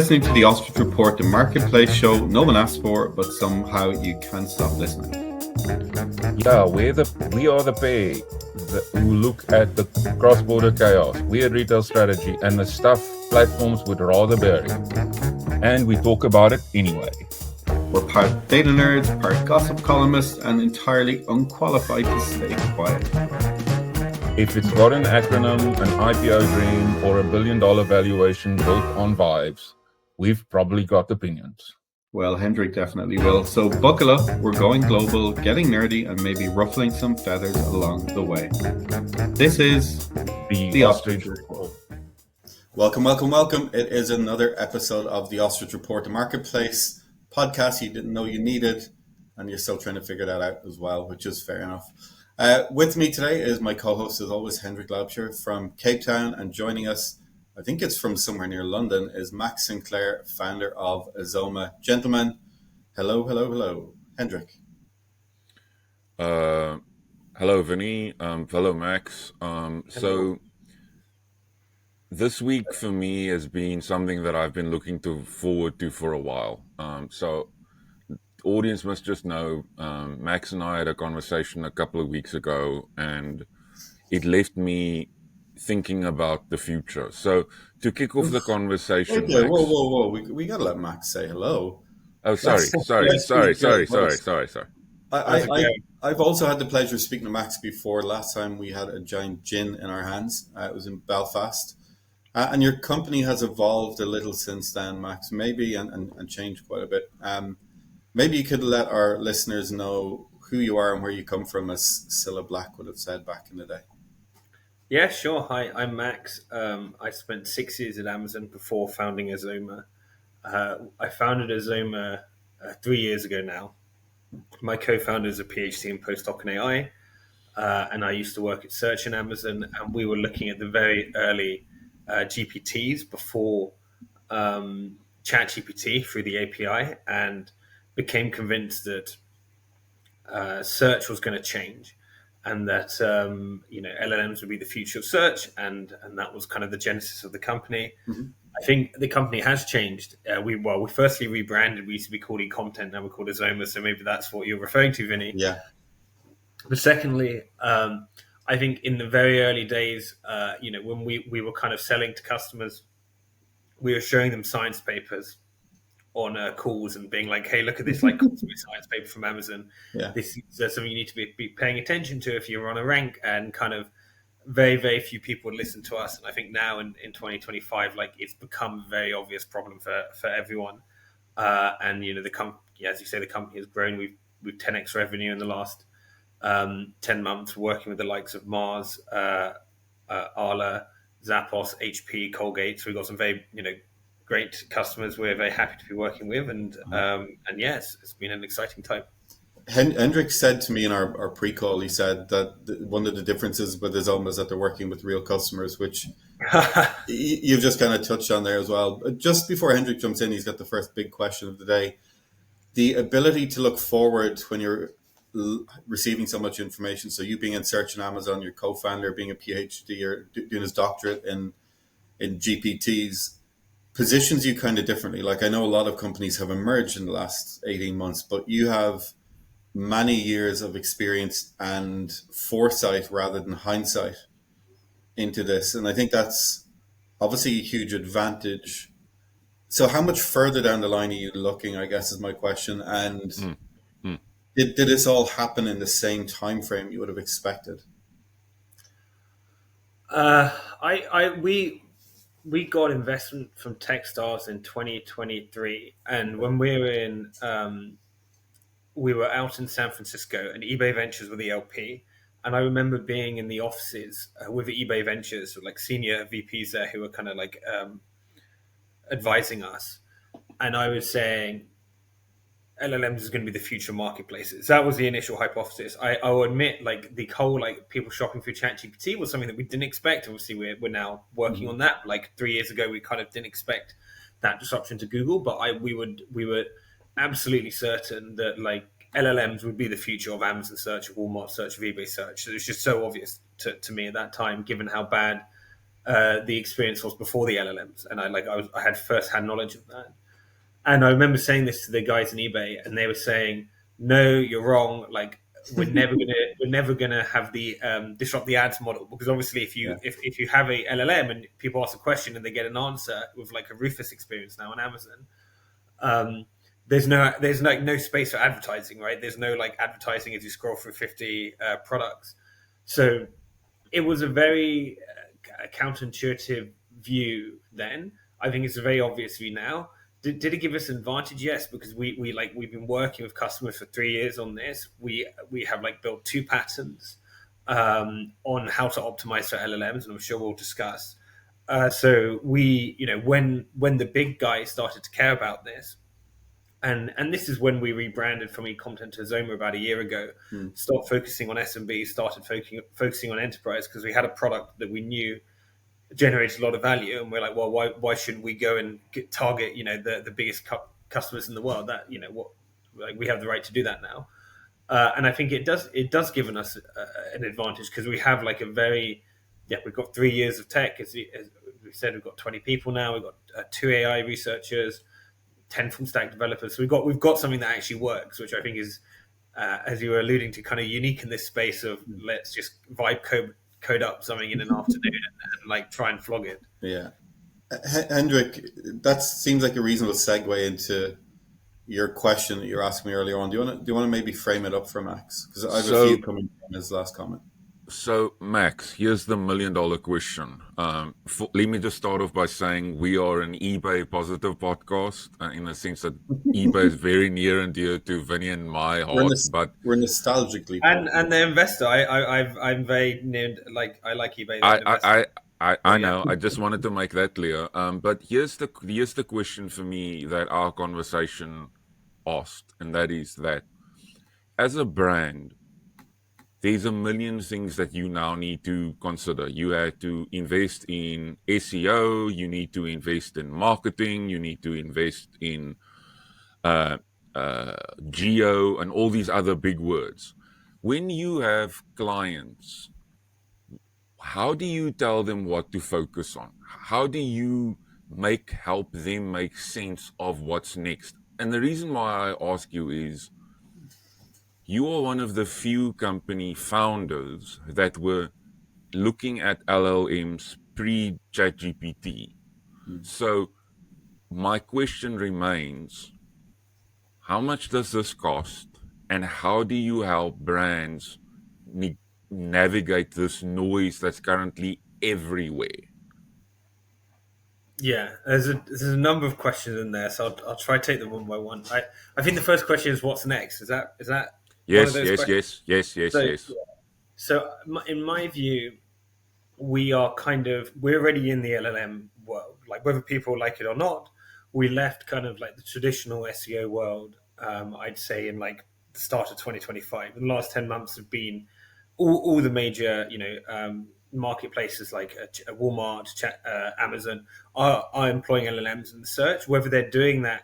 Listening to the Ostrich Report, the marketplace show no one asked for, but somehow you can't stop listening. Yeah, we are the pair who look at the cross-border chaos, weird retail strategy, and the stuff platforms would rather bury. And we talk about it anyway. We're part data nerds, part gossip columnists, and entirely unqualified to stay quiet. If it's got an acronym, an IPO dream, or a billion-dollar valuation built on vibes, we've probably got opinions. Well, Hendrik definitely will. So buckle up, we're going global, getting nerdy, and maybe ruffling some feathers along the way. This is the Ostrich Report. Welcome, welcome, welcome. It is another episode of the Ostrich Report, the marketplace podcast you didn't know you needed, and you're still trying to figure that out as well, which is fair enough. With me today is my co-host, as always, Hendrik Laubscher from Cape Town, and joining us, I think it's from somewhere near London, is Max Sinclair, founder of Azoma. Gentlemen, hello. Hendrik. Hello, Vinny. Hello, Max. So this week for me has been something that I've been looking forward to for a while. So the audience must just know, Max and I had a conversation a couple of weeks ago, and it left me thinking about the future. So to kick off the conversation, Okay, Max, whoa. We gotta let Max say hello. Oh, sorry. I've also had the pleasure of speaking to Max before. Last time we had a giant gin in our hands. It was in Belfast. And your company has evolved a little since then, Max, maybe, and changed quite a bit. Maybe you could let our listeners know who you are and where you come from, as Cilla Black would have said back in the day. Yeah, sure. Hi, I'm Max. I spent 6 years at Amazon before founding Azoma. I founded Azoma 3 years ago now. My co-founder is a PhD in postdoc in AI, and I used to work at Search in Amazon, and we were looking at the very early GPTs before ChatGPT through the API, and became convinced that search was going to change, and that LLMs would be the future of search, and that was kind of the genesis of the company. Mm-hmm. I think the company has changed. We firstly rebranded. We used to be called eContent, now we're called Azoma, so maybe that's what you're referring to, Vinny. Yeah. But secondly, I think in the very early days, when we were kind of selling to customers, we were showing them science papers on calls and being like, hey, look at this science paper from Amazon. Yeah. This is something you need to be paying attention to if you're on a rank, and kind of very, very few people would listen to us. And I think now in 2025, it's become a very obvious problem for everyone. And as you say, the company has grown. We've 10x revenue in the last 10 months, working with the likes of Mars, Arla, Zappos, HP, Colgate. So we've got some very great customers we're very happy to be working with, and yes, it's been an exciting time. Hendrik said to me in our pre-call, he said that one of the differences with Azoma is that they're working with real customers, which you've just kind of touched on there as well. But just before Hendrik jumps in, he's got the first big question of the day. The ability to look forward when you're receiving so much information. So you being in Search on Amazon, your co-founder being a PhD or doing his doctorate in GPTs, positions you kind of differently. Like, I know a lot of companies have emerged in the last 18 months, but you have many years of experience and foresight rather than hindsight into this. And I think that's obviously a huge advantage. So how much further down the line are you looking, I guess, is my question. And did this all happen in the same time frame you would have expected? We got investment from Techstars in 2023, and when we were out in San Francisco, and eBay Ventures were the LP, and I remember being in the offices with eBay Ventures, like senior VPs there who were kind of advising us, and I was saying LLMs is going to be the future marketplaces. That was the initial hypothesis. I will admit, the whole people shopping through ChatGPT was something that we didn't expect. Obviously, we're now working on that. 3 years ago, we kind of didn't expect that disruption to Google, but we were absolutely certain that LLMs would be the future of Amazon search, of Walmart search, of eBay search. So it was just so obvious to me at that time, given how bad the experience was before the LLMs, and I had first hand knowledge of that. And I remember saying this to the guys in eBay, and they were saying, "No, you're wrong. Like we're never gonna have the disrupt the ads model, because obviously Yeah. if you have a LLM and people ask a question and they get an answer with like a Rufus experience now on Amazon, um, there's no space for advertising, right? There's no like advertising as you scroll through 50 products. So it was a very counterintuitive view then. I think it's a very obvious view now. Did it give us an advantage? Yes, because we've been working with customers for 3 years on this. We have like built 2 patents on how to optimize for LLMs, and I'm sure we'll discuss. So we, when the big guys started to care about this, and this is when we rebranded from eContent to Zoma about a year ago. Stopped focusing on SMB, started focusing on enterprise, because we had a product that we knew generated a lot of value, and we're like, well, why shouldn't we go and target the biggest customers in the world? That we have the right to do that now. And I think it does give us an advantage, because we have like we've got 3 years of tech, as we said. We've got 20 people now. We've got 2 AI researchers, 10 full stack developers. So we've got something that actually works, which I think is, as you were alluding to, kind of unique in this space of let's just vibe code up something in an afternoon and like try and flog it. Yeah. Hendrik, that seems like a reasonable segue into your question that you're asking me earlier on. Do you want to maybe frame it up for Max? Because I have a few So, coming from his last comment. so Max, here's the $1,000,000 question. Let me just start off by saying we are an eBay positive podcast, in the sense that eBay is very near and dear to Vinny and my hearts. But We're nostalgically And the investor, I'm very near. Like I like eBay. I, An investor. I, I, I Yeah. know. I just wanted to make that clear. But here's the question for me that our conversation asked, and that is that as a brand, there's a million things that you now need to consider. You have to invest in SEO, you need to invest in marketing, you need to invest in uh, geo, and all these other big words. When you have clients, how do you tell them what to focus on? How do you help them make sense of what's next? And the reason why I ask you is you are one of the few company founders that were looking at LLMs pre ChatGPT. So my question remains, how much does this cost, and how do you help brands navigate this noise that's currently everywhere? Yeah, there's a number of questions in there, so I'll try to take them one by one. I think the first question is what's next. Is that one of Yes, those yes, questions? yes, yes, yes, So yes. in my view, we're already in the LLM world. Like whether people like it or not, we left kind of like the traditional SEO world. I'd say in like the start of 2025. And the last 10 months have been all the major marketplaces like Walmart, Amazon are employing LLMs in the search. Whether they're doing that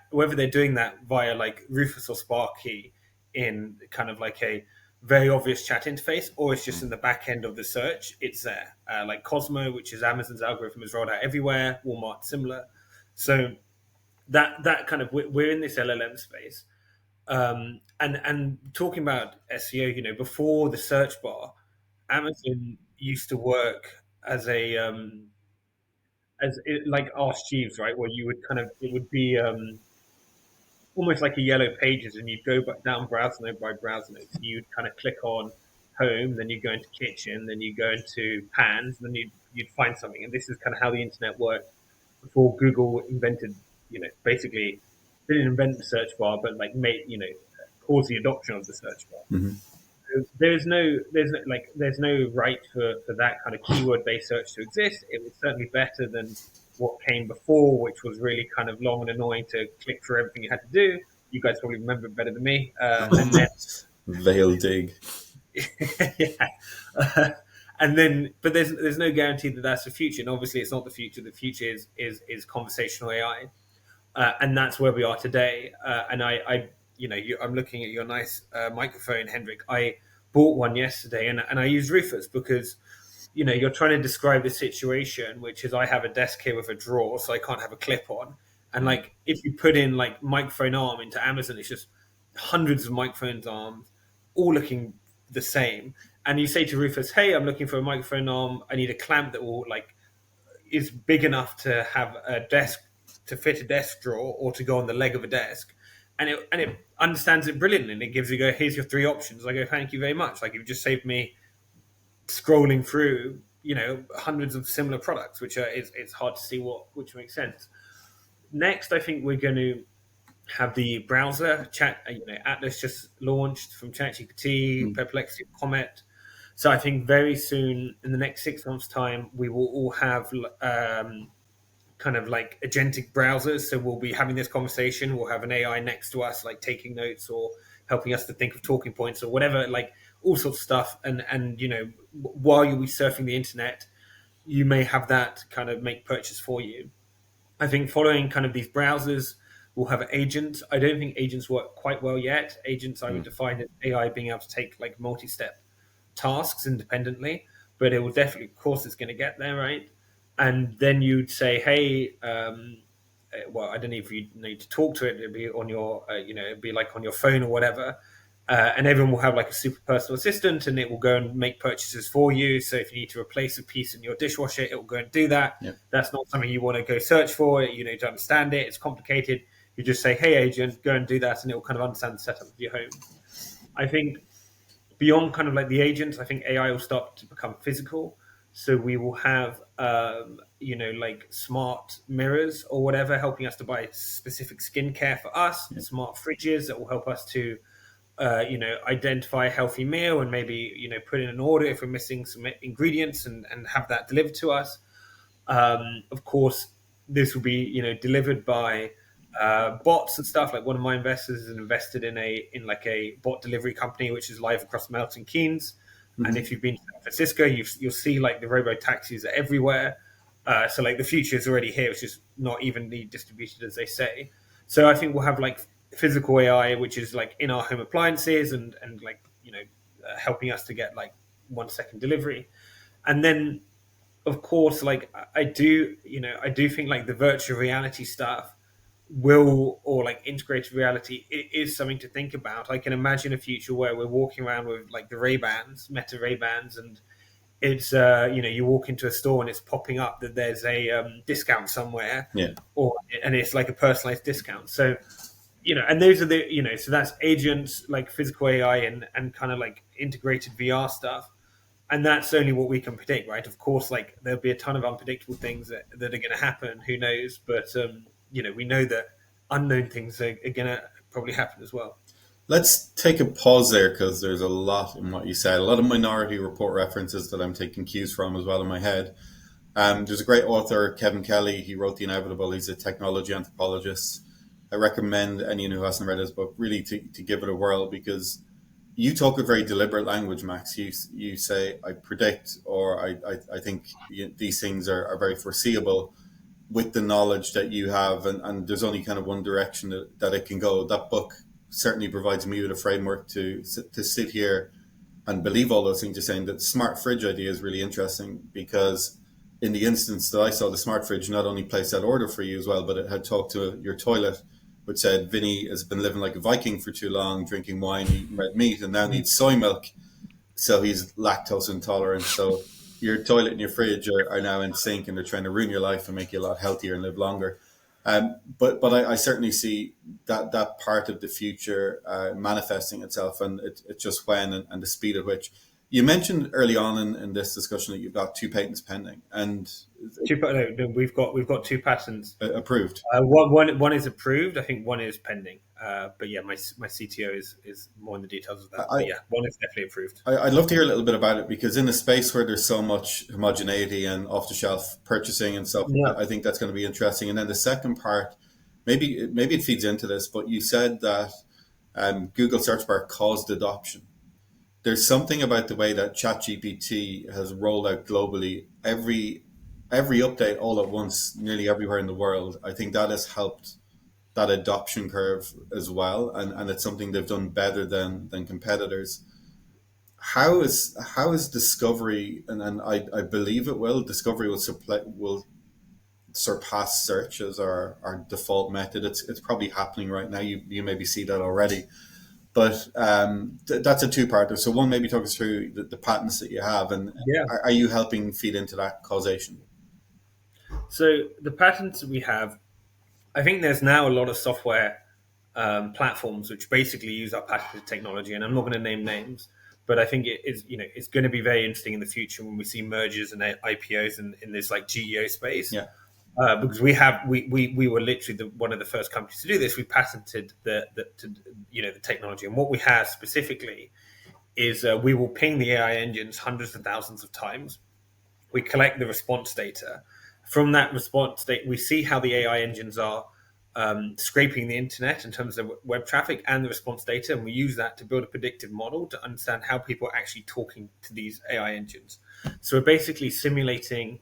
via like Rufus or Sparky in kind of like a very obvious chat interface, or it's just in the back end of the search. It's there, like Cosmo, which is Amazon's algorithm, is rolled out everywhere. Walmart similar. So that kind of we're in this LLM space. And talking about SEO, before the search bar, Amazon used to work as a like Ask Jeeves, right? Where you would kind of it would be almost like a yellow pages, and you'd go back down browser node by browser node. So you'd kind of click on home, then you go into kitchen, then you go into pans, then you'd find something. And this is kind of how the internet worked before Google invented, basically didn't invent the search bar, but like made, caused the adoption of the search bar. There's no right for that kind of keyword based search to exist. It was certainly better than what came before, which was really kind of long and annoying to click through everything you had to do. You guys probably remember it better than me. And then Veil dig. yeah. But there's no guarantee that that's the future. And obviously, it's not the future. The future is conversational AI, and that's where we are today. And I'm looking at your nice microphone, Hendrik. I bought one yesterday, and I use Rufus because you're trying to describe the situation, which is I have a desk here with a drawer, so I can't have a clip on. And like, if you put in like microphone arm into Amazon, it's just hundreds of microphones arms, all looking the same. And you say to Rufus, "Hey, I'm looking for a microphone arm. I need a clamp that will like is big enough to have a desk to fit a desk drawer or to go on the leg of a desk." And it understands it brilliantly, and it gives you, here's your three options. I go, thank you very much. Like, you've just saved me scrolling through, hundreds of similar products, which are it's hard to see which makes sense. Next, I think we're going to have the browser chat. Atlas just launched from ChatGPT, Perplexity, Comet. So I think very soon, in the next 6 months' time, we will all have kind of like agentic browsers. So we'll be having this conversation. We'll have an AI next to us, like taking notes or helping us to think of talking points or whatever, like all sorts of stuff. And while you'll be surfing the internet, you may have that kind of make purchase for you. I think following kind of these browsers, we'll have agents. I don't think agents work quite well yet. Agents, I would define as AI being able to take like multi-step tasks independently, but it will definitely, of course, it's going to get there, right? And then you'd say, hey, well, I don't know if you need to talk to it. It'd be on your, it'd be like on your phone or whatever. And everyone will have like a super personal assistant, and it will go and make purchases for you. So if you need to replace a piece in your dishwasher, it will go and do that. Yep. That's not something you want to go search for. You need to understand it. It's complicated. You just say, hey, agent, go and do that, and it will kind of understand the setup of your home. I think beyond kind of like the agents, I think AI will start to become physical. So we will have, like smart mirrors or whatever, helping us to buy specific skincare for us, smart fridges that will help us to identify a healthy meal and maybe, put in an order if we're missing some ingredients and have that delivered to us. Of course, this will be, delivered by bots and stuff. Like, one of my investors is invested in a bot delivery company, which is live across Milton Keynes. And if you've been to San Francisco, you'll see like the robo taxis are everywhere. So like the future is already here, which is not evenly distributed, as they say. So I think we'll have like physical AI, which is like in our home appliances and like, helping us to get like 1 second delivery. And then, of course, like I do think like the virtual reality stuff or like integrated reality, it is something to think about. I can imagine a future where we're walking around with like the Ray-Bans, Meta Ray-Bans, and it's you walk into a store and it's popping up that there's a discount somewhere, and it's like a personalized discount. So and those are the so that's agents, like physical AI and kind of like integrated VR stuff. And that's only what we can predict, right? Of course, like there'll be a ton of unpredictable things that are going to happen. Who knows? But we know that unknown things are going to probably happen as well. Let's take a pause there, because there's a lot in what you said, a lot of Minority Report references that I'm taking cues from as well in my head. There's a great author, Kevin Kelly. He wrote The Inevitable. He's a technology anthropologist. I recommend anyone who hasn't read his book really to give it a whirl, because you talk a very deliberate language, Max. You say, I predict, or I think these things are very foreseeable with the knowledge that you have, and there's only kind of one direction that it can go. That book certainly provides me with a framework to sit here and believe all those things you're saying. That smart fridge idea is really interesting, because in the instance that I saw, the smart fridge not only placed that order for you as well, but it had talked to your toilet, which said, Vinny has been living like a Viking for too long, drinking wine, eating red meat, and now needs soy milk. So he's lactose intolerant. So your toilet and your fridge are now in sync, and they're trying to ruin your life and make you a lot healthier and live longer. But I certainly see that part of the future manifesting itself, and it's just when and the speed at which. You mentioned early on in this discussion that you've got 2 patents pending, and we've got 2 patents approved. One is approved. I think one is pending. But yeah, my CTO is more in the details of that. But yeah, one is definitely approved. I'd love to hear a little bit about it, because in a space where there's so much homogeneity and off-the-shelf purchasing and stuff, I think that's going to be interesting. And then the second part, maybe it feeds into this, but you said that Google search bar caused adoption. There's something about the way that ChatGPT has rolled out globally, every update all at once, nearly everywhere in the world. I think that has helped that adoption curve as well, and it's something they've done better than competitors. how is discovery, and I believe it will. Discovery will surpass search as our default method. It's probably happening right now. You maybe see that already. But that's a two-parter. So one, maybe talk us through the patents that you have, and Yeah. are you helping feed into that causation? So the patents we have, I think there's now a lot of software platforms which basically use our patented technology, and I'm not going to name names, but I think it is, it's going to be very interesting in the future when we see mergers and IPOs in this like GEO space. Yeah. Because we were literally one of the first companies to do this. We patented the technology, and what we have specifically is we will ping the AI engines hundreds of thousands of times. We collect the response data. From that response data, we see how the AI engines are scraping the internet in terms of web traffic and the response data, and we use that to build a predictive model to understand how people are actually talking to these AI engines. So we're basically simulating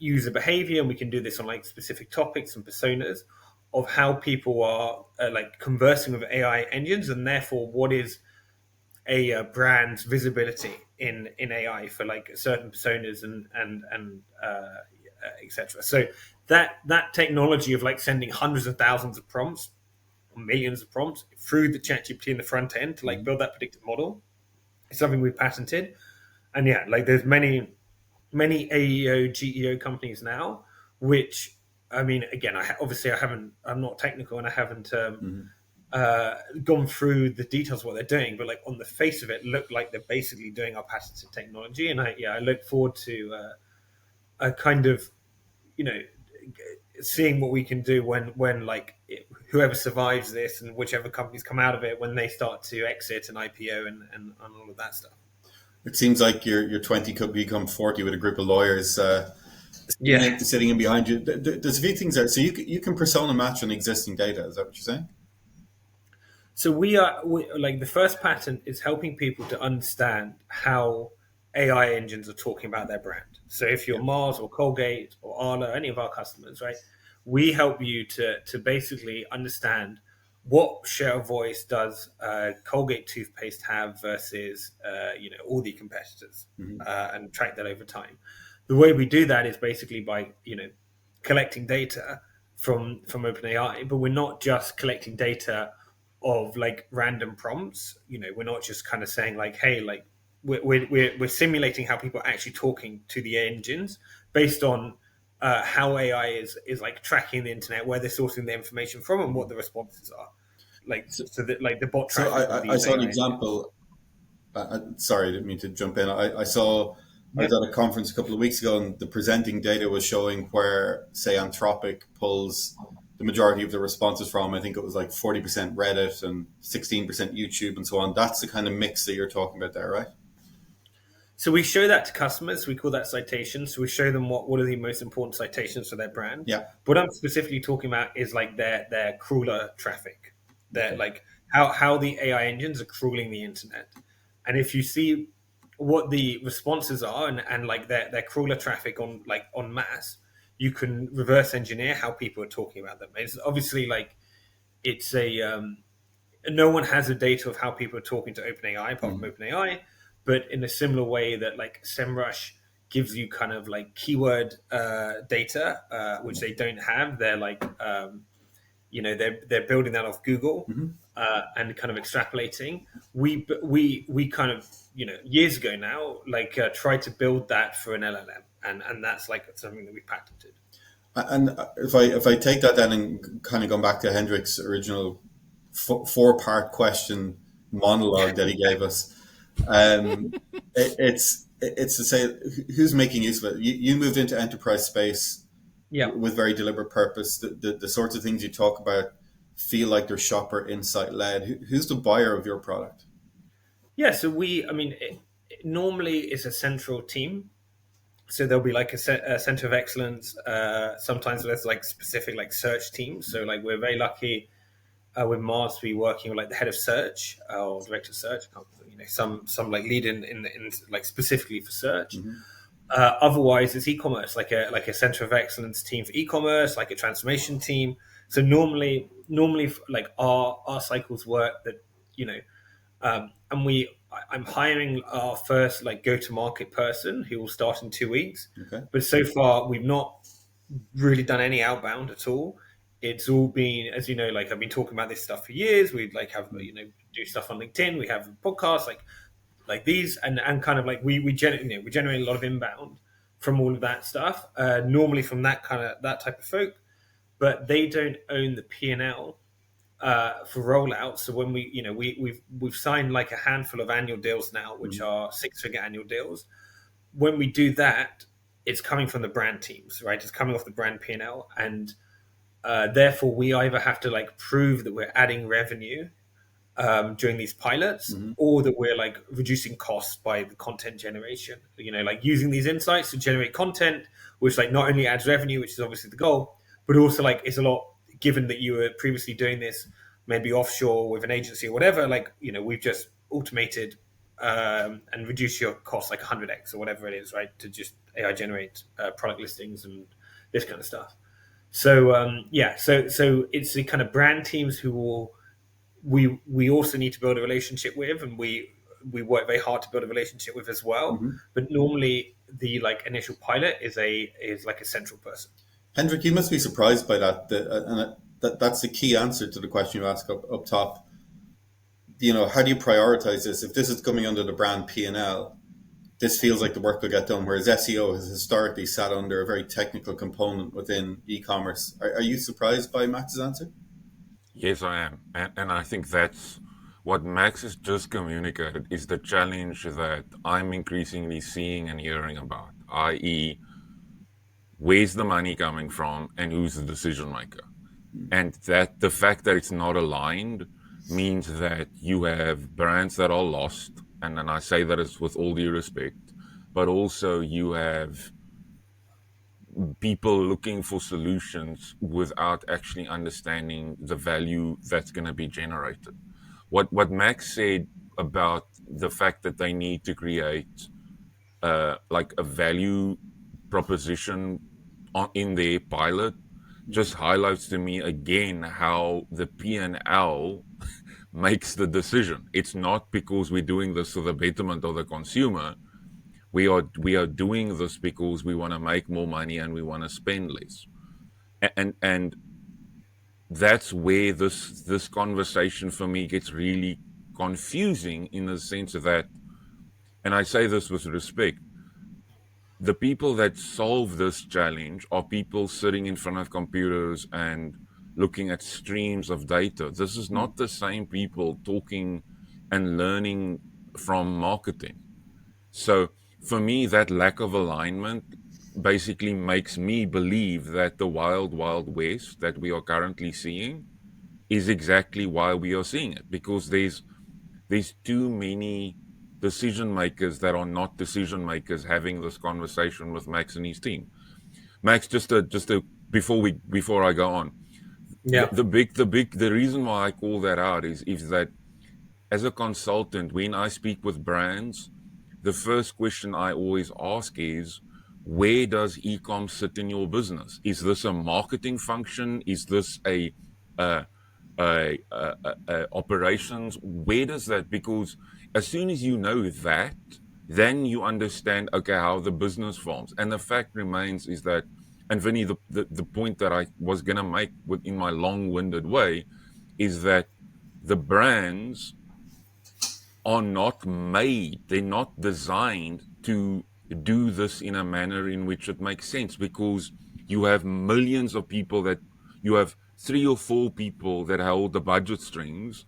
user behavior, and we can do this on like specific topics and personas of how people are like conversing with AI engines, and therefore what is a brand's visibility in AI for like certain personas and etc. So that technology of like sending hundreds of thousands of prompts, millions of prompts through the ChatGPT in the front end to like build that predictive model is something we've patented. And yeah, like there's many AEO GEO companies now, which I mean, again, obviously I'm not technical and I haven't gone through the details of what they're doing, but like on the face of it, look like they're basically doing our patented technology. And I look forward to a kind of, you know, seeing what we can do when like whoever survives this and whichever companies come out of it, when they start to exit and IPO and all of that stuff. It seems like your 20 could become 40 with a group of lawyers Yeah. sitting in behind you. There's a few things there. So you can persona match on existing data. Is that what you're saying? So we like the first patent is helping people to understand how AI engines are talking about their brand. So if you're Yeah. Mars or Colgate or Arla, any of our customers, right, we help you to basically understand what share of voice does Colgate toothpaste have versus all the competitors, Mhm. and track that over time. The way we do that is basically by collecting data from OpenAI, but we're not just collecting data of like random prompts. We're not just kind of saying like, hey, like we're simulating how people are actually talking to the engines based on how AI is like tracking the internet, where they're sourcing the information from, and what the responses are. Like So, so that like the bot so traffic of I these saw an AI engines. example. Sorry, I didn't mean to jump in. I Yeah. was at a conference a couple of weeks ago, and the presenting data was showing where, say, Anthropic pulls the majority of the responses from. I think it was like 40% Reddit and 16% YouTube and so on. That's the kind of mix that you're talking about there, right? So we show that to customers. We call that citations. So we show them what are the most important citations for their brand. Yeah. What I'm specifically talking about is like their crawler traffic. Their Okay. like how the AI engines are crawling the internet. And if you see what the responses are and like their crawler traffic on mass, you can reverse engineer how people are talking about them. It's obviously like it's a no one has the data of how people are talking to OpenAI apart from Mhm. OpenAI, but in a similar way that like SEMrush gives you kind of like keyword data, which they don't have. They're like, they're building that off Google Mhm. and kind of extrapolating. We kind of years ago now like tried to build that for an LLM, and that's like something that we patented. And if I take that then and kind of go back to Hendrik's original four-part question monologue that he gave us, it's to say who's making use of it. You moved into enterprise space Yeah. with very deliberate purpose. The sorts of things you talk about feel like they're shopper insight led. Who's the buyer of your product? Yeah, so I mean, normally it's a central team. So there'll be like a center of excellence. Sometimes there's like specific like search teams. So like we're very lucky with Mars to be working with like the head of search or director of search. Some like lead in like specifically for search. Mm-hmm. Otherwise, it's e-commerce, like a center of excellence team for e-commerce, like a transformation team. So normally, like our cycles work that you know I'm hiring our first like go to market person who will start in 2 weeks. Okay. But so far, we've not really done any outbound at all. It's all been, as you know, like I've been talking about this stuff for years. We'd like have do stuff on LinkedIn. We have podcasts like these, and kind of like we generate a lot of inbound from all of that stuff. Normally from that type of folk, but they don't own the P&L for rollout. So when we've signed like a handful of annual deals now, which are 6-figure annual deals. When we do that, it's coming from the brand teams, right? It's coming off the brand P&L, and therefore we either have to like prove that we're adding revenue during these pilots, or that we're like reducing costs by the content generation. Like using these insights to generate content, which like not only adds revenue, which is obviously the goal, but also like it's a lot. Given that you were previously doing this maybe offshore with an agency or whatever, like we've just automated and reduce your costs like 100x or whatever it is, right? To just AI generate product listings and this kind of stuff. So so it's the kind of brand teams who will we also need to build a relationship with, and we work very hard to build a relationship with as well. But normally the like initial pilot is like a central person. Hendrik, you must be surprised by that, that's the key answer to the question you asked up top. How do you prioritize this? If this is coming under the brand P&L, this feels like the work will get done, whereas SEO has historically sat under a very technical component within e-commerce. Are you surprised by Max's answer? Yes, I am. And I think that's what Max has just communicated is the challenge that I'm increasingly seeing and hearing about, i.e., where's the money coming from and who's the decision maker? And that the fact that it's not aligned means that you have brands that are lost. And then I say that as with all due respect, but also you have people looking for solutions without actually understanding the value that's going to be generated. What Max said about the fact that they need to create like a value proposition in their pilot just highlights to me again how the P&L makes the decision. It's not because we're doing this for the betterment of the consumer. We are doing this because we want to make more money and we want to spend less. And that's where this conversation for me gets really confusing, in the sense that, and I say this with respect, the people that solve this challenge are people sitting in front of computers and looking at streams of data. This is not the same people talking and learning from marketing. So for me, that lack of alignment basically makes me believe that the wild, wild west that we are currently seeing is exactly why we are seeing it, because there's too many decision makers that are not decision makers having this conversation with Max and his team. Max, just before I go on, Yeah. the reason why I call that out is that as a consultant, when I speak with brands, the first question I always ask is, where does e-com sit in your business? Is this a marketing function? Is this a operations? Where does that? Because as soon as you know that, then you understand, okay, how the business forms. And the fact remains is that, and Vinny, the point that I was going to make in my long-winded way is that the brands are not made, they're not designed to do this in a manner in which it makes sense, because you have millions of people that you have 3 or 4 people that hold the budget strings,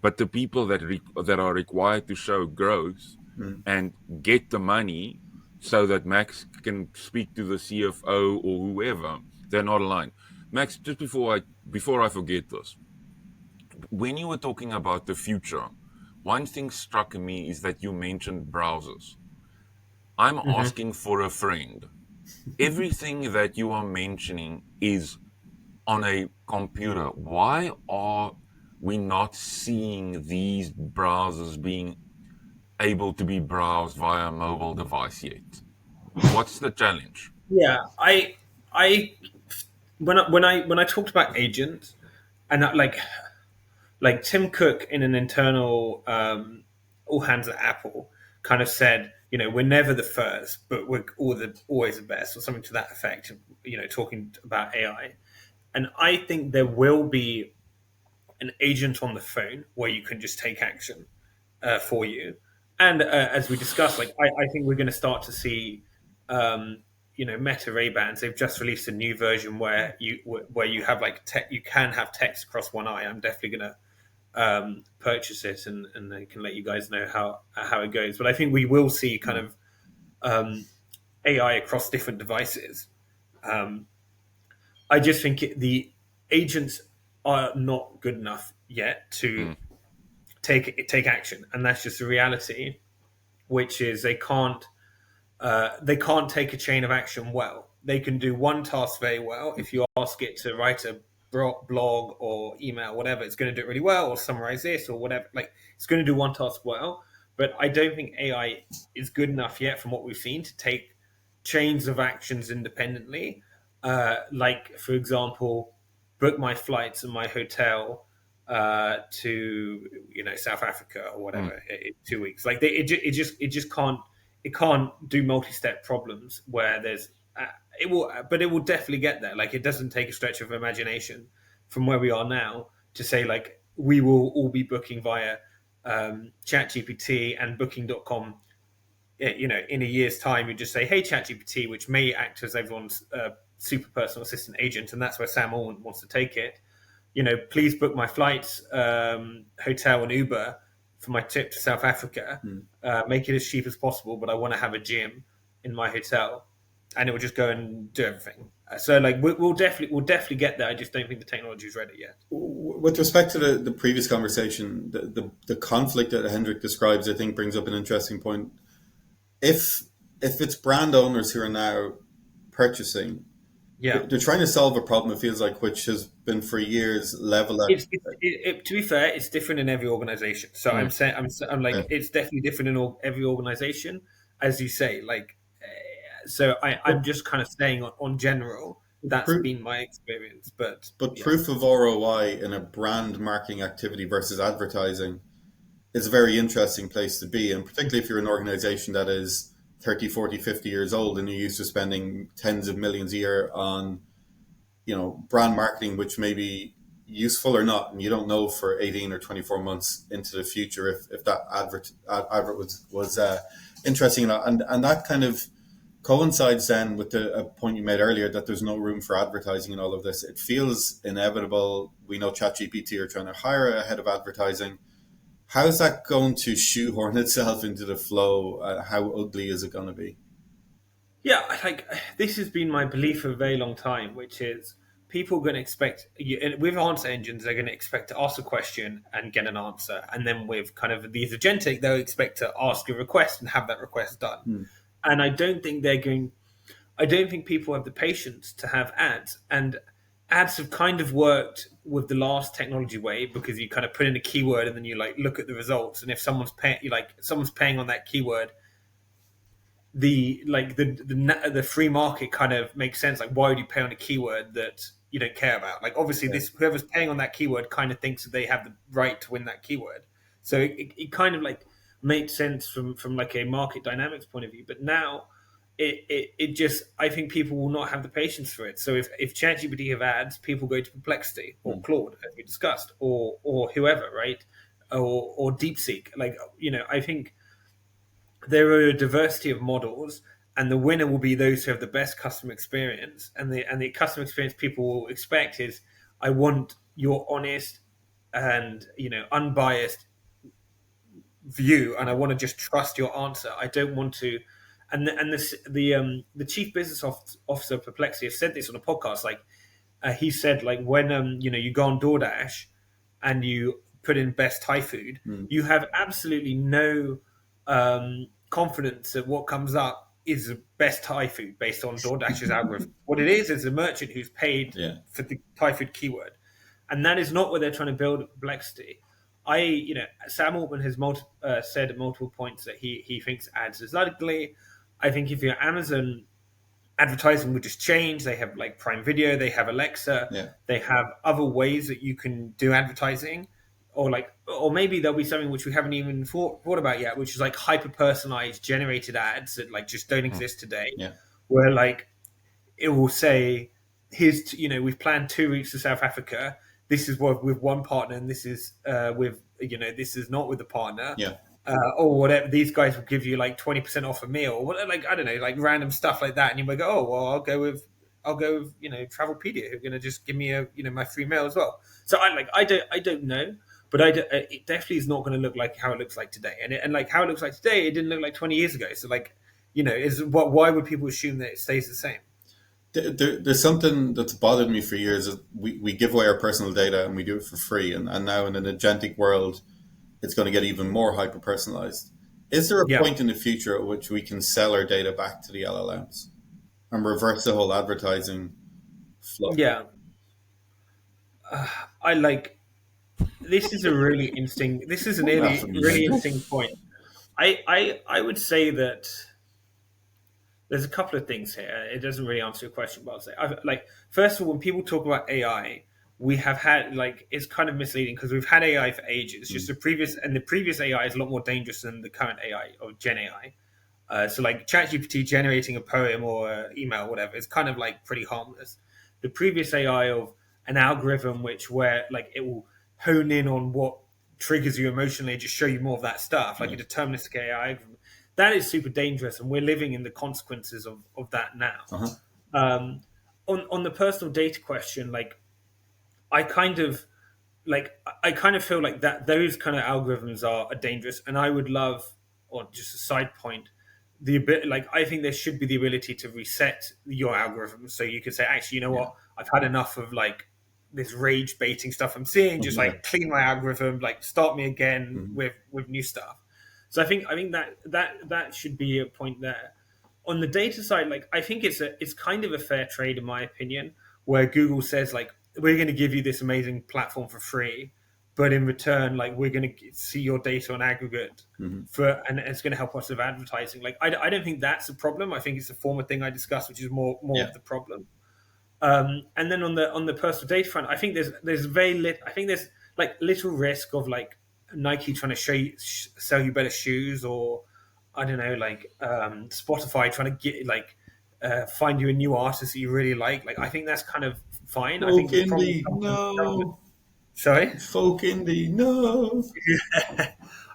but the people that are required to show growth and get the money so that Max can speak to the CFO or whoever, they're not aligned. Max, just before I forget this, when you were talking about the future, one thing struck me is that you mentioned browsers. I'm asking for a friend. Everything that you are mentioning is on a computer. Why are we not seeing these browsers being able to be browsed via a mobile device yet? What's the challenge? Yeah, I when I talked about agents, and like like Tim Cook in an internal all hands at Apple kind of said, we're never the first, but we're always the best, or something to that effect. Talking about AI, and I think there will be an agent on the phone where you can just take action for you. And as we discussed, like I think we're going to start to see, Meta Ray Bans. They've just released a new version where you have you can have text across one eye. I'm definitely going to purchase it, and they can let you guys know how it goes. But I think we will see kind of AI across different devices. I just think the agents are not good enough yet to take action, and that's just a reality. Which is they can't take a chain of action well. They can do one task very well. If you ask it to write a blog or email, whatever, it's going to do it really well, or summarize this or whatever. Like, it's going to do one task well, but I don't think AI is good enough yet from what we've seen to take chains of actions independently. Like, for example, book my flights and my hotel to South Africa or whatever in 2 weeks. Like it just can't do multi-step problems where there's but it will definitely get there. Like, it doesn't take a stretch of imagination from where we are now to say, like, we will all be booking via ChatGPT and Booking.com. In a year's time, you just say, "Hey, ChatGPT," which may act as everyone's super personal assistant agent, and that's where Sam Altman wants to take it. Please book my flights, hotel, and Uber for my trip to South Africa. Make it as cheap as possible, but I want to have a gym in my hotel, and it will just go and do everything. So, like, we'll definitely get there. I just don't think the technology is ready yet. With respect to the previous conversation, the conflict that Hendrik describes, I think, brings up an interesting point. If it's brand owners who are now purchasing, they're trying to solve a problem, it feels like, which has been for years level at. To be fair, it's different in every organization. So I'm saying, I'm like, it's definitely different in every organization, as you say. Like, so I'm just kind of saying on general, that's been my experience. But proof of ROI in a brand marketing activity versus advertising is a very interesting place to be. And particularly if you're an organization that is 30, 40, 50 years old and you're used to spending tens of millions a year on, brand marketing, which may be useful or not. And you don't know for 18 or 24 months into the future if that advert was interesting or not. And that kind of coincides then with a point you made earlier, that there's no room for advertising in all of this. It feels inevitable. We know ChatGPT are trying to hire a head of advertising. How is that going to shoehorn itself into the flow? How ugly is it going to be? Yeah, like, this has been my belief for a very long time, which is people are going to expect, with answer engines, they're going to expect to ask a question and get an answer. And then with kind of these agentic, they'll expect to ask a request and have that request done. And I don't think people have the patience to have ads. And ads have kind of worked with the last technology wave, because you kind of put in a keyword and then you look at the results. And if someone's paying on that keyword, the free market kind of makes sense. Like, why would you pay on a keyword that you don't care about? Like, obviously, whoever's paying on that keyword kind of thinks that they have the right to win that keyword. So it kind of makes sense from like a market dynamics point of view. But now it just, I think people will not have the patience for it. So if ChatGPT have ads, people go to Perplexity or Claude, as we discussed, or whoever, right? Or DeepSeek. I think there are a diversity of models, and the winner will be those who have the best customer experience. And the customer experience people will expect is, I want your honest and unbiased view, and I want to just trust your answer. I don't want to. And the chief business officer of Perplexity has said this on a podcast. He said, when you go on DoorDash and you put in best Thai food, you have absolutely no confidence that what comes up is the best Thai food based on DoorDash's algorithm. What it is a merchant who's paid for the Thai food keyword, and that is not what they're trying to build at Perplexity. Sam Altman has said at multiple points that he thinks ads is ugly. I think if you're Amazon, advertising would just change. They have Prime Video, they have Alexa, they have other ways that you can do advertising or maybe there'll be something which we haven't even thought about yet, which is like hyper personalized generated ads that like just don't exist today, Yeah. where like it will say, here's, we've planned 2 weeks to South Africa. This is what with one partner, and this is with, this is not with the partner. Yeah. Or whatever. These guys will give you like 20% off a meal, or what, like, I don't know, like random stuff like that. And you might go, oh, well, I'll go with, Travelpedia, who are going to just give me my free meal as well. So I don't know, but it definitely is not going to look like how it looks like today. And like how it looks like today, it didn't look like 20 years ago. So like, why would people assume that it stays the same? There's something that's bothered me for years. Is we give away our personal data and we do it for free. And now in an agentic world, it's going to get even more hyper personalized. Is there a point in the future at which we can sell our data back to the LLMs and reverse the whole advertising flow? Yeah. This is a really interesting, this is an really interesting point. I would say that there's a couple of things here. It doesn't really answer your question, but I'll say, first of all, when people talk about AI, we have had it's kind of misleading because we've had AI for ages. Just the previous AI is a lot more dangerous than the current AI or Gen AI. So like ChatGPT generating a poem or an email, or whatever, is kind of like pretty harmless. The previous AI of an algorithm where like it will hone in on what triggers you emotionally and just show you more of that stuff, like a deterministic AI, that is super dangerous, and we're living in the consequences of that now. On the personal data question, I kind of feel like that those kind of algorithms are dangerous, and I would love, or just a side point, I think there should be the ability to reset your algorithm, so you could say, actually, you know what, I've had enough of this rage baiting stuff I'm seeing. Just clean my algorithm, start me again with new stuff. So I think that should be a point there. On the data side, I think it's kind of a fair trade, in my opinion, where Google says we're going to give you this amazing platform for free, but in return, we're going to see your data on aggregate and it's going to help us with advertising. I don't think that's a problem. I think it's the former thing I discussed, which is more of the problem. And then on the personal data front, I think there's very little. I think there's little risk of Nike trying to sell you better shoes, or I don't know, Spotify trying to get find you a new artist that you really like. I think that's kind of fine. Folk I think indie, no. Sorry, folk indie, no.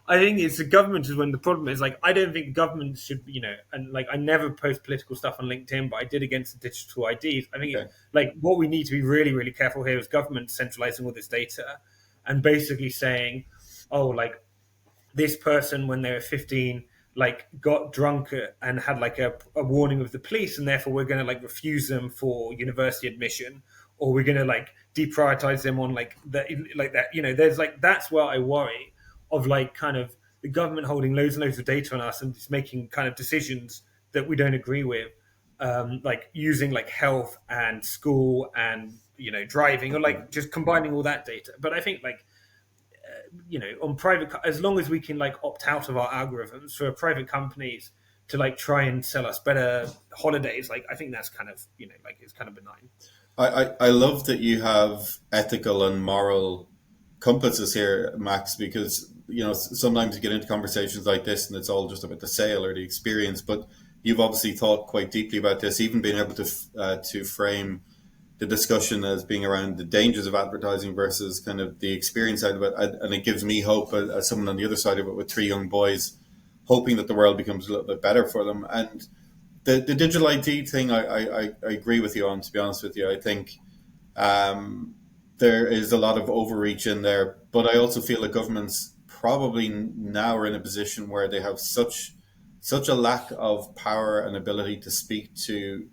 I think it's the government is when the problem is. I don't think government should, and I never post political stuff on LinkedIn, but I did against the digital IDs. I think what we need to be really, really careful here is government centralizing all this data and basically saying, oh, this person when they were 15 got drunk and had a warning of the police, and therefore we're going to refuse them for university admission, or we're going to deprioritize them on that. There's that's where I worry of kind of the government holding loads and loads of data on us and just making kind of decisions that we don't agree with, using health and school and driving, or just combining all that data. But I think on private, as long as we can opt out of our algorithms for private companies to try and sell us better holidays, I think that's kind of it's kind of benign. I love that you have ethical and moral compasses here, Max, because sometimes you get into conversations like this and it's all just about the sale or the experience, but you've obviously thought quite deeply about this, even being able to frame the discussion as being around the dangers of advertising versus kind of the experience side of it. And it gives me hope as someone on the other side of it with 3 young boys, hoping that the world becomes a little bit better for them. And the digital ID thing, I agree with you on, to be honest with you. I think there is a lot of overreach in there, but I also feel that governments probably now are in a position where they have such a lack of power and ability to speak to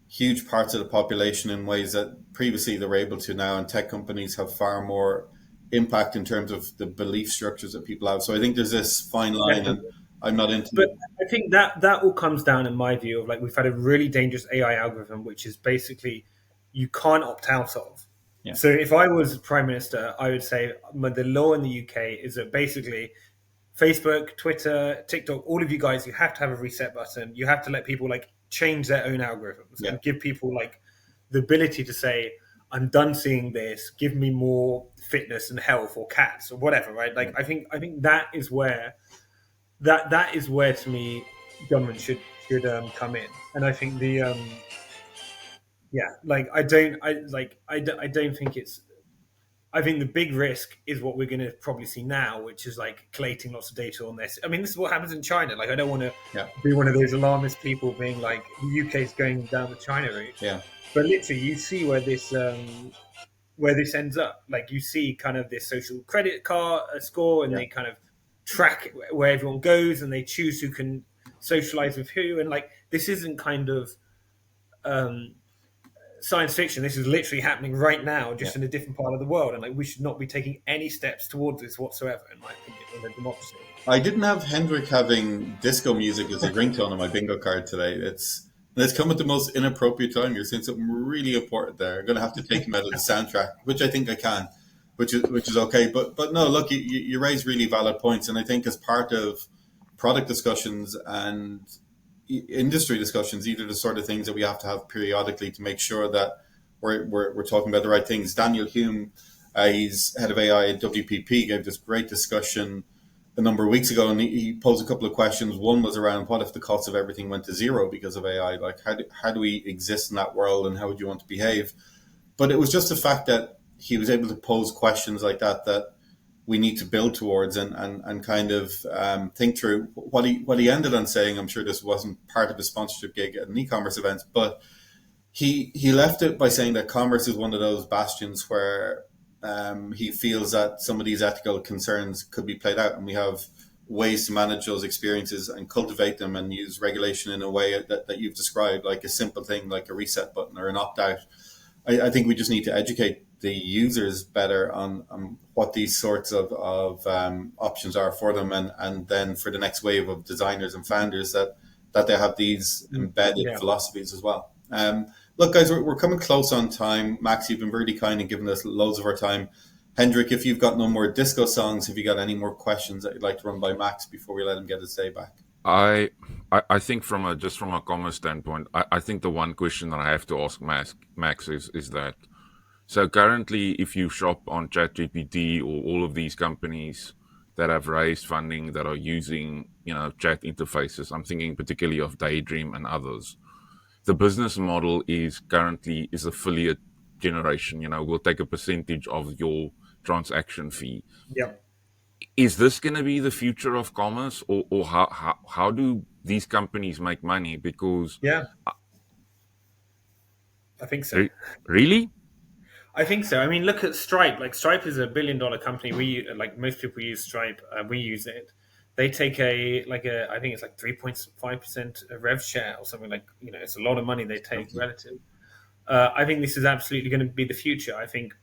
huge parts of the population in ways that previously they were able to now, and tech companies have far more impact in terms of the belief structures that people have. So I think there's this fine line, and I'm not into but I think that all comes down, in my view, of we've had a really dangerous AI algorithm, which is basically you can't opt out of. Yeah. So if I was Prime Minister, I would say the law in the UK is that basically Facebook, Twitter, TikTok, all of you guys, you have to have a reset button. You have to let people change their own algorithms and give people the ability to say, I'm done seeing this. Give me more fitness and health or cats or whatever, right? Like I think that is where that is where to me government should come in, and I think the yeah, like I don't think it's. I think the big risk is what we're going to probably see now, which is like collating lots of data on this. I mean, this is what happens in China. Like, I don't want to Yeah. be one of those alarmist people being like the UK is going down the China route, Yeah. but literally, you see where this ends up. Like, you see kind of this social credit card score, and Yeah. they kind of track where everyone goes, and they choose who can socialize with who, and like this isn't kind of um, science fiction. This is literally happening right now, just Yeah. in a different part of the world, and like we should not be taking any steps towards this whatsoever, in my opinion, in a democracy. I didn't have Hendrik having disco music as a ringtone on my bingo card today. It's come at the most inappropriate time. You're saying something really important there. I'm going to have to take him out of the soundtrack, which I think I can, which is okay. But no, look, you raise really valid points, and I think as part of product discussions and industry discussions, these are the sort of things that we have to have periodically to make sure that we're talking about the right things. Daniel Hume, he's head of AI at WPP, gave this great discussion a number of weeks ago, and he posed a couple of questions. One was around what if the cost of everything went to zero because of AI? Like, how do we exist in that world, and how would you want to behave? But it was just the fact that he was able to pose questions like that we need to build towards and kind of think through what he ended on saying. I'm sure this wasn't part of his sponsorship gig at an e-commerce event, but he left it by saying that commerce is one of those bastions where he feels that some of these ethical concerns could be played out, and we have ways to manage those experiences and cultivate them and use regulation in a way that you've described, like a simple thing like a reset button or an opt-out. I think we just need to educate the users better on what these sorts of options are for them, and then for the next wave of designers and founders that they have these embedded philosophies as well. Look, guys, we're coming close on time. Max, you've been really kind and given us loads of our time. Hendrik, if you've got no more disco songs, have you got any more questions that you'd like to run by Max before we let him get his day back? I think from a commerce standpoint, I think the one question that I have to ask Max is that, so currently if you shop on ChatGPT or all of these companies that have raised funding that are using, chat interfaces, I'm thinking particularly of Daydream and others, the business model is affiliate generation. We'll take a percentage of your transaction fee. Yeah. Is this going to be the future of commerce, or how do these companies make money? Because Yeah, I think so. Really? I think so. I mean, look at Stripe. Like, Stripe is $1 billion company. Like most people use Stripe. We use it. They take I think it's like 3.5% rev share or something, like, it's a lot of money they take relative. I think this is absolutely going to be the future. I think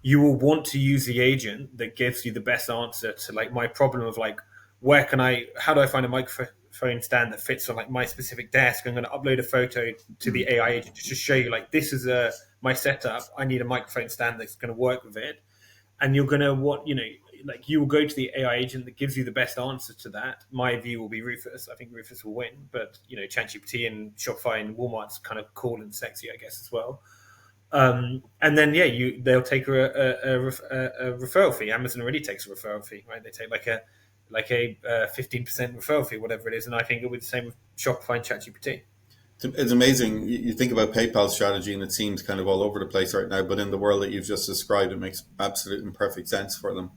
you will want to use the agent that gives you the best answer to like my problem of like, how do I find a microphone stand that fits on like my specific desk? I'm going to upload a photo to the AI agent just to show you like, this is my setup. I need a microphone stand that's going to work with it. And you're going to you will go to the AI agent that gives you the best answer to that. My view will be Rufus. I think Rufus will win, but ChatGPT and Shopify and Walmart's kind of cool and sexy, I guess, as well. And then they'll take a referral fee. Amazon already takes a referral fee, right? They take like a 15% referral fee, whatever it is. And I think it would be the same with Shopify and ChatGPT. It's amazing. You think about PayPal's strategy, and it seems kind of all over the place right now. But in the world that you've just described, it makes absolute and perfect sense for them.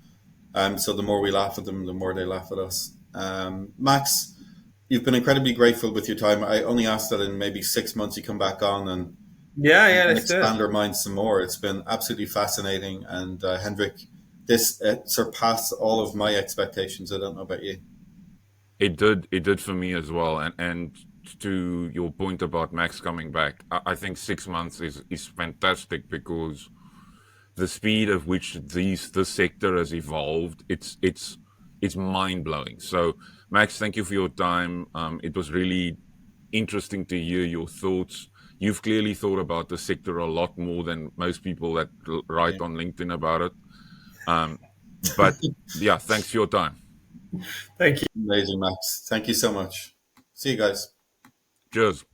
So the more we laugh at them, the more they laugh at us. Max, you've been incredibly grateful with your time. I only ask that in maybe 6 months you come back on and expand our minds some more. It's been absolutely fascinating. And Hendrik, this surpassed all of my expectations. I don't know about you. It did for me as well. And to your point about Max coming back, I think 6 months is fantastic, because the speed of which this sector has evolved, it's mind blowing. So Max, thank you for your time. It was really interesting to hear your thoughts. You've clearly thought about the sector a lot more than most people that write on LinkedIn about it. But yeah, thanks for your time. Thank you. Amazing, Max. Thank you so much. See you guys. Cheers.